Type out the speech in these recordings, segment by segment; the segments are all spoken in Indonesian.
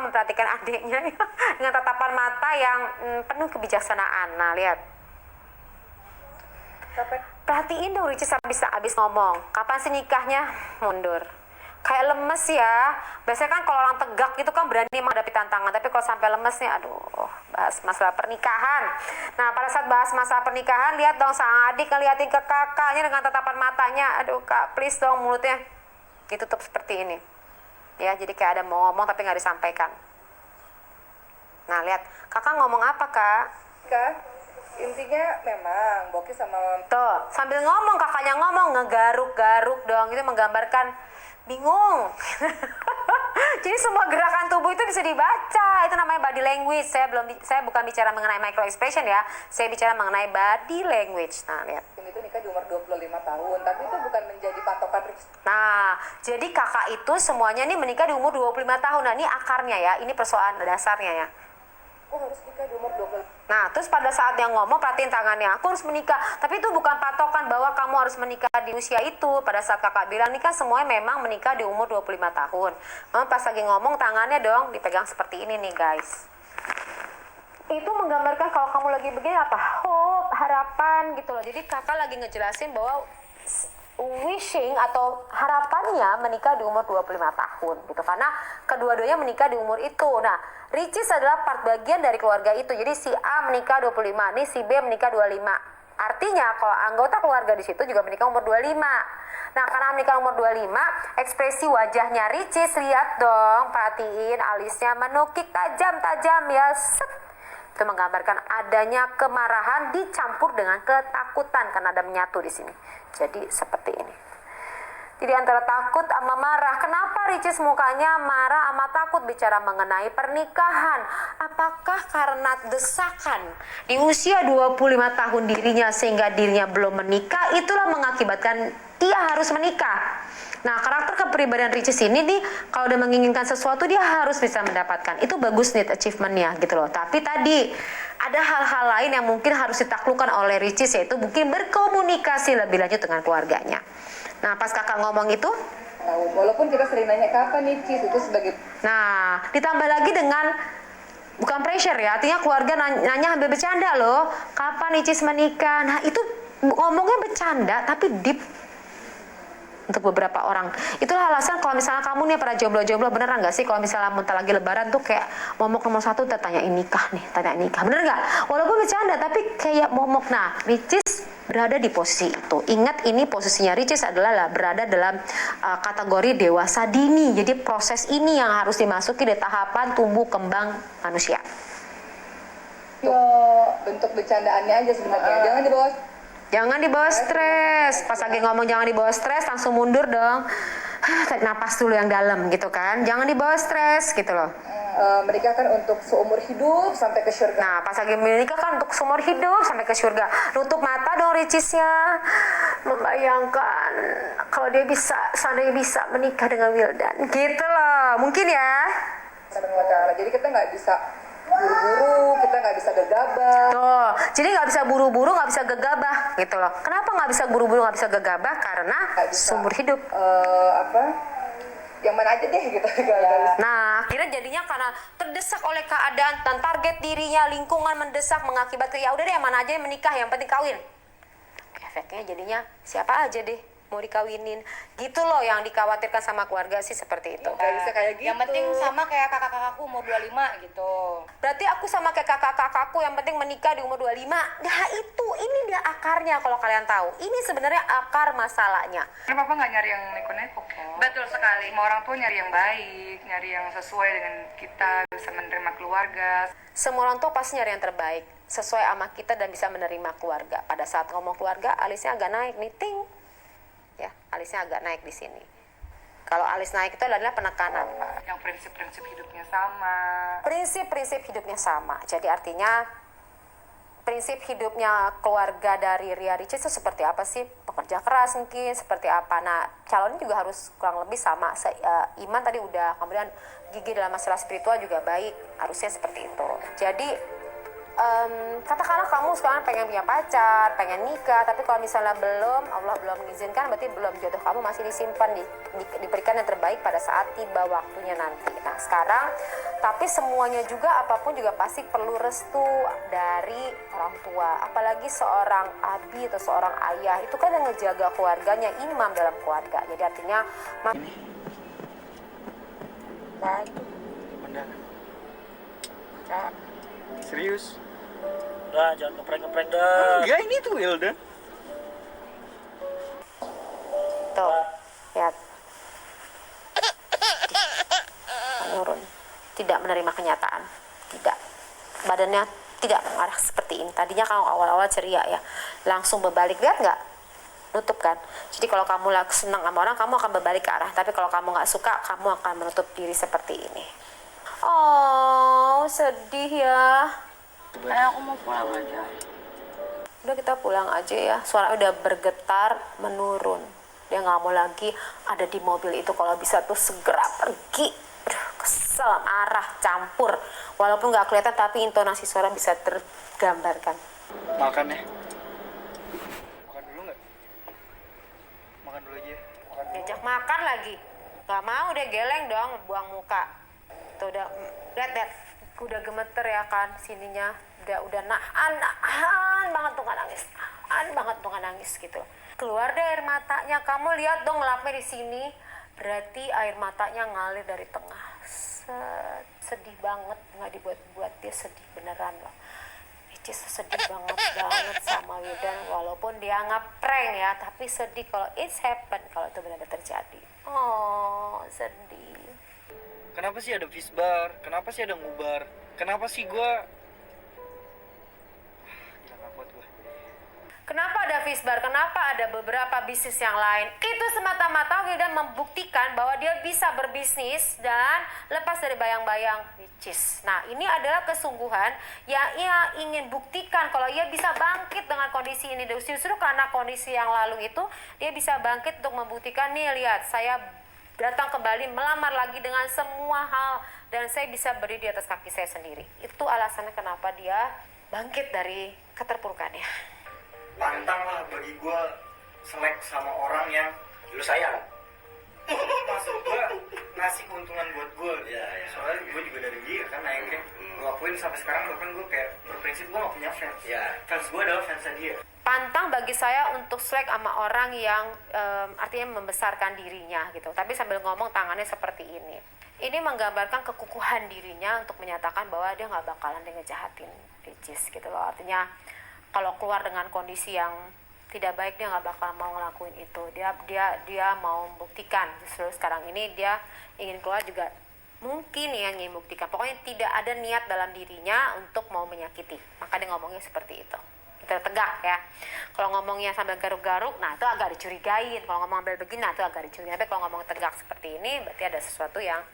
memperhatikan adiknya dengan tatapan mata yang penuh kebijaksanaan. Nah, lihat. Perhatiin dong Ricis habis ngomong. Kapan sih nikahnya? Mundur. Kayak lemes ya. Biasanya kan kalau orang tegak gitu kan berani menghadapi tantangan. Tapi kalau sampai lemes nih, aduh, bahas masalah pernikahan. Nah, pada saat bahas masalah pernikahan, lihat dong sang adik ngeliatin ke kakaknya dengan tatapan matanya. Aduh kak, please dong mulutnya ditutup seperti ini. Ya, jadi kayak ada mau ngomong tapi nggak disampaikan. Nah, lihat. Kakak ngomong apa, Kak? Kak, intinya memang Boki sama Tuh, sambil ngomong, kakaknya ngomong, ngegaruk-garuk dong. Itu menggambarkan bingung. Jadi semua gerakan tubuh itu bisa dibaca. Itu namanya body language. Saya bukan bicara mengenai micro expression ya. Saya bicara mengenai body language. Nah, lihat. itu nikah di umur 25 tahun, tapi itu bukan menjadi patokan. Nah, jadi kakak itu semuanya nih menikah di umur 25 tahun. Nah, ini akarnya ya. Ini persoalan dasarnya ya. Aku harus nikah di umur 25. Nah, terus pada saat yang ngomong, perhatiin tangannya, aku harus menikah. Tapi itu bukan patokan bahwa kamu harus menikah di usia itu. Pada saat kakak bilang, nikah semuanya memang menikah di umur 25 tahun. Mama pas lagi ngomong, tangannya dong dipegang seperti ini nih guys. Itu menggambarkan kalau kamu lagi begini apa? Hope, harapan gitu loh. Jadi kakak lagi ngejelasin bahwa wishing atau harapannya menikah di umur 25 tahun gitu, karena kedua-duanya menikah di umur itu. Nah, Ricis adalah part bagian dari keluarga itu. Jadi si A menikah 25, nih si B menikah 25. Artinya kalau anggota keluarga di situ juga menikah umur 25. Nah, karena menikah umur 25, ekspresi wajahnya Ricis, lihat dong, perhatiin alisnya menukik tajam-tajam ya. Set. Itu menggambarkan adanya kemarahan dicampur dengan ketakutan karena ada menyatu di sini. Jadi seperti ini. Jadi antara takut sama marah. Kenapa Ricis mukanya marah sama takut bicara mengenai pernikahan? Apakah karena desakan di usia 25 tahun dirinya sehingga dirinya belum menikah, itulah mengakibatkan dia harus menikah. Nah, karakter kepribadian Ricis ini nih, kalau dia menginginkan sesuatu dia harus bisa mendapatkan. Itu bagus nih achievement-nya gitu loh. Tapi tadi ada hal-hal lain yang mungkin harus ditaklukkan oleh Ricis, yaitu mungkin berkomunikasi lebih lanjut dengan keluarganya. Nah, pas kakak ngomong itu, Walaupun kita sering nanya kapan nih Cis, itu sebagai. nah, ditambah lagi dengan bukan pressure ya, artinya keluarga nanya hampir bercanda loh, kapan Ricis menikah? Nah, itu ngomongnya bercanda tapi deep. Untuk beberapa orang itulah alasan kalau misalnya kamu nih para jomblo-jomblo, beneran nggak sih kalau misalnya muntah lagi lebaran tuh kayak momok nomor 1 tanyain nikah nih, tanyain nikah, bener nggak? Walaupun bercanda tapi kayak momok. Nah, Ricis berada di posisi itu. Ingat, ini posisinya Ricis adalah berada dalam kategori dewasa dini. Jadi proses ini yang harus dimasuki di tahapan tumbuh kembang manusia. Bentuk bercandaannya aja sebenarnya. Jangan dibawa Stres. Pas lagi ngomong jangan dibawa stres, langsung mundur dong. Tarik napas dulu yang dalam gitu kan. Jangan dibawa stres gitu loh. Menikah kan untuk seumur hidup sampai ke surga. Nah, pas lagi menikah kan untuk seumur hidup sampai ke surga. Nutup mata dong Ricisnya. Membayangkan kalau dia seandainya bisa menikah dengan Wildan. Gitu loh. Mungkin ya. Jadi kita nggak bisa buru-buru, kita nggak bisa gegabah. Tuh, jadi nggak bisa buru-buru, nggak bisa gegabah gitu loh. Kenapa nggak bisa buru-buru, nggak bisa gegabah? Karena seumur hidup. Yang mana aja deh gitu. Nah, akhirnya jadinya karena terdesak oleh keadaan dan target dirinya, lingkungan mendesak mengakibatkan ya udah deh yang mana aja yang menikah, yang penting kawin. Efeknya jadinya siapa aja deh mau dikawinin gitu loh, yang dikhawatirkan sama keluarga sih seperti itu. Gak bisa kayak gitu. Yang penting sama kayak kakak-kakakku umur 25 gitu. Berarti aku sama kayak kakak-kakakku yang penting menikah di umur 25. Nah itu, ini dia akarnya kalau kalian tahu. Ini sebenarnya akar masalahnya. Karena papa nggak nyari yang neko-neko kok. Betul sekali. Semua orang tuh nyari yang baik, nyari yang sesuai dengan kita, bisa menerima keluarga. Semua orang tuh pasti nyari yang terbaik, sesuai sama kita dan bisa menerima keluarga. Pada saat ngomong keluarga, alisnya agak naik nih, ting. Ya, alisnya agak naik di sini. Kalau alis naik itu adalah penekanan, Pak. Yang prinsip-prinsip hidupnya sama. Prinsip-prinsip hidupnya sama. Jadi artinya prinsip hidupnya keluarga dari Ria Ricis itu seperti apa sih? Pekerja keras mungkin, seperti apa. Nah, calonnya juga harus kurang lebih sama. Iman tadi udah, kemudian gigi dalam masalah spiritual juga baik. Harusnya seperti itu. Jadi katakanlah kamu sekarang pengen punya pacar, pengen nikah, tapi kalau misalnya belum, Allah belum mengizinkan, berarti belum, jodoh kamu masih disimpan, diberikan yang terbaik pada saat tiba waktunya nanti. Nah sekarang, tapi semuanya juga, apapun juga pasti perlu restu dari orang tua, apalagi seorang abi atau seorang ayah, itu kan yang ngejaga keluarganya, imam dalam keluarga. Jadi artinya Bener. Serius? Udah, jangan ngeprank-ngeprank dah. Enggak, ini tuh Wildan. tuh, lihat, menurun, tidak menerima kenyataan, tidak, badannya tidak mengarah seperti ini. Tadinya kalau awal-awal ceria ya, langsung berbalik, lihat nggak? Nutup kan. Jadi kalau kamu senang sama orang, kamu akan berbalik ke arah. Tapi kalau kamu nggak suka, kamu akan menutup diri seperti ini. Oh, sedih ya. Kayak aku mau pulang aja. Udah kita pulang aja ya. Suara udah bergetar, menurun. Dia nggak mau lagi ada di mobil itu. Kalau bisa tuh segera pergi. Aduh, kesel, marah, campur. Walaupun nggak kelihatan, tapi intonasi suara bisa tergambarkan. Makan ya. Makan dulu nggak? Makan dulu aja. Makan dulu. Diajak makan lagi. Nggak mau, dia geleng dong, buang muka. Tuh udah, lihat. Udah gemeter ya kan sininya. Udah nahan banget tuh nggak nangis gitu. Keluar deh air matanya. Kamu lihat dong lapnya di sini. Berarti air matanya ngalir dari tengah. Sedih banget, nggak dibuat-buat, dia sedih beneran loh. Icis sedih banget sama Wildan, walaupun dia ngeprank ya, tapi sedih kalau it's happen, kalau itu benar-benar terjadi. Oh, sedih. Kenapa sih ada fisbar? Kenapa sih ada ngubar? Kenapa sih gua? Gila, nggak kuat gua. Kenapa ada Fisbar? Kenapa ada beberapa bisnis yang lain? Itu semata-mata Wildan membuktikan bahwa dia bisa berbisnis dan lepas dari bayang-bayang which. Nah, ini adalah kesungguhan yang ia ingin buktikan kalau ia bisa bangkit dengan kondisi ini. Justru karena kondisi yang lalu itu, dia bisa bangkit untuk membuktikan, nih lihat, saya datang kembali melamar lagi dengan semua hal dan saya bisa berdiri di atas kaki saya sendiri. Itu alasannya kenapa dia bangkit dari keterpurukannya. Pantang lah bagi gue selek sama orang yang lu sayang. Maksud gue ngasih keuntungan buat gue. Ya. Soalnya gue juga dari dia kan naiknya. Gue akuin sampai sekarang bahkan gue kayak berprinsip gue gak punya fans. Fans gue adalah fansnya dia. Pantang bagi saya untuk selek sama orang yang artinya membesarkan dirinya gitu. Tapi sambil ngomong tangannya seperti ini. Ini menggambarkan kekukuhan dirinya untuk menyatakan bahwa dia nggak bakalan dia ngejahatin Ricis gitu loh. Artinya kalau keluar dengan kondisi yang tidak baik, dia nggak bakal mau ngelakuin itu. Dia mau membuktikan. Justru sekarang ini dia ingin keluar juga mungkin yang ingin membuktikan. Pokoknya tidak ada niat dalam dirinya untuk mau menyakiti. Maka dia ngomongnya seperti itu. Kita tegak ya. Kalau ngomongnya sambil garuk-garuk, nah itu agak dicurigain. Kalau ngomong sambil begini, nah itu agak dicurigain. Tapi kalau ngomong tegak seperti ini, berarti ada sesuatu yang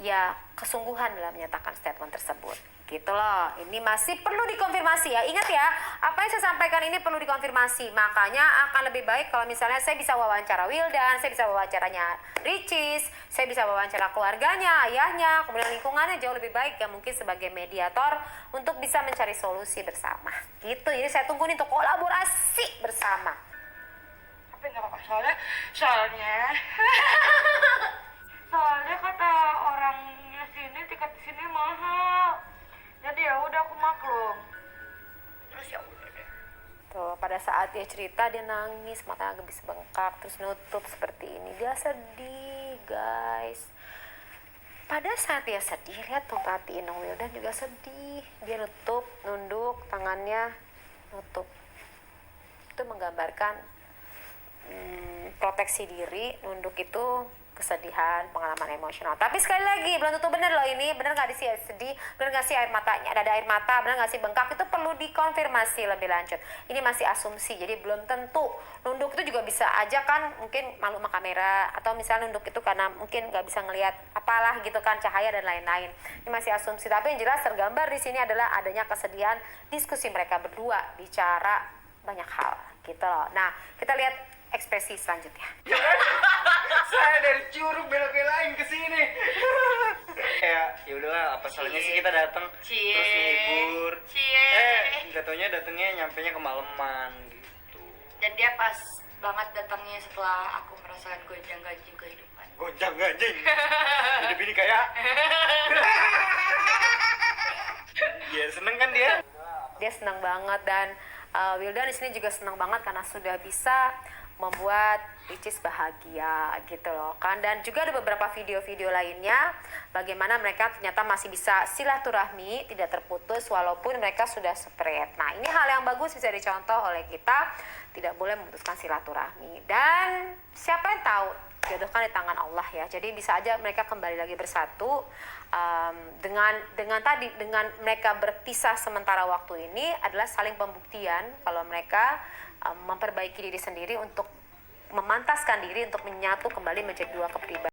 ya kesungguhan dalam menyatakan statement tersebut. Gitu loh. Ini masih perlu dikonfirmasi ya. Ingat ya, apa yang saya sampaikan ini perlu dikonfirmasi. Makanya akan lebih baik kalau misalnya saya bisa wawancara Wildan, saya bisa wawancaranya Ricis, saya bisa wawancara keluarganya, ayahnya, kemudian lingkungannya jauh lebih baik ya, mungkin sebagai mediator untuk bisa mencari solusi bersama. Gitu. Jadi saya tunggu nih untuk kolaborasi bersama. Tapi nggak apa-apa, soalnya kata orangnya sini tiket di sini mahal. Jadi ya udah aku maklum. Terus ya udah deh. Tuh, pada saat dia cerita dia nangis, matanya habis bengkak, terus nutup seperti ini. Dia sedih, guys. Pada saat dia sedih, lihat tuh, perhatiin dong, Wildan juga sedih. Dia nutup, nunduk, tangannya nutup. Itu menggambarkan proteksi diri, nunduk itu kesedihan, pengalaman emosional. Tapi sekali lagi, belum tentu benar loh ini. Benar nggak sih sedih? Benar nggak sih air matanya? Ada air mata? Benar nggak sih bengkak? Itu perlu dikonfirmasi lebih lanjut. Ini masih asumsi, jadi belum tentu. Nunduk itu juga bisa aja kan, mungkin malu sama kamera. Atau misalnya nunduk itu karena mungkin nggak bisa ngelihat apalah gitu kan, cahaya dan lain-lain. Ini masih asumsi. Tapi yang jelas tergambar di sini adalah adanya kesedihan, diskusi mereka berdua, bicara banyak hal gitu loh. Nah, kita lihat ekspresi selanjutnya. Saya dari Curug bela-belain ke sini. Kayak ya udahlah, apa salahnya sih kita datang terus ngibur. Nggak taunya datangnya nyampenya kemalaman gitu. Dan dia pas banget datangnya setelah aku merasakan gonjang-ganjing kehidupan. Gonjang ganjing. Hidup ini kayak. Ya seneng kan dia? Dia senang banget, dan Wildan di sini juga senang banget karena sudah bisa membuat Icis bahagia gitu loh kan. Dan juga ada beberapa video-video lainnya bagaimana mereka ternyata masih bisa silaturahmi tidak terputus walaupun mereka sudah separate. Nah, ini hal yang bagus bisa dicontoh oleh kita, tidak boleh memutuskan silaturahmi. Dan siapa yang tahu, jodoh kan di tangan Allah ya. Jadi bisa aja mereka kembali lagi bersatu. Dengan mereka berpisah sementara waktu ini adalah saling pembuktian kalau mereka memperbaiki diri sendiri untuk memantaskan diri untuk menyatu kembali menjadi dua kepribadian.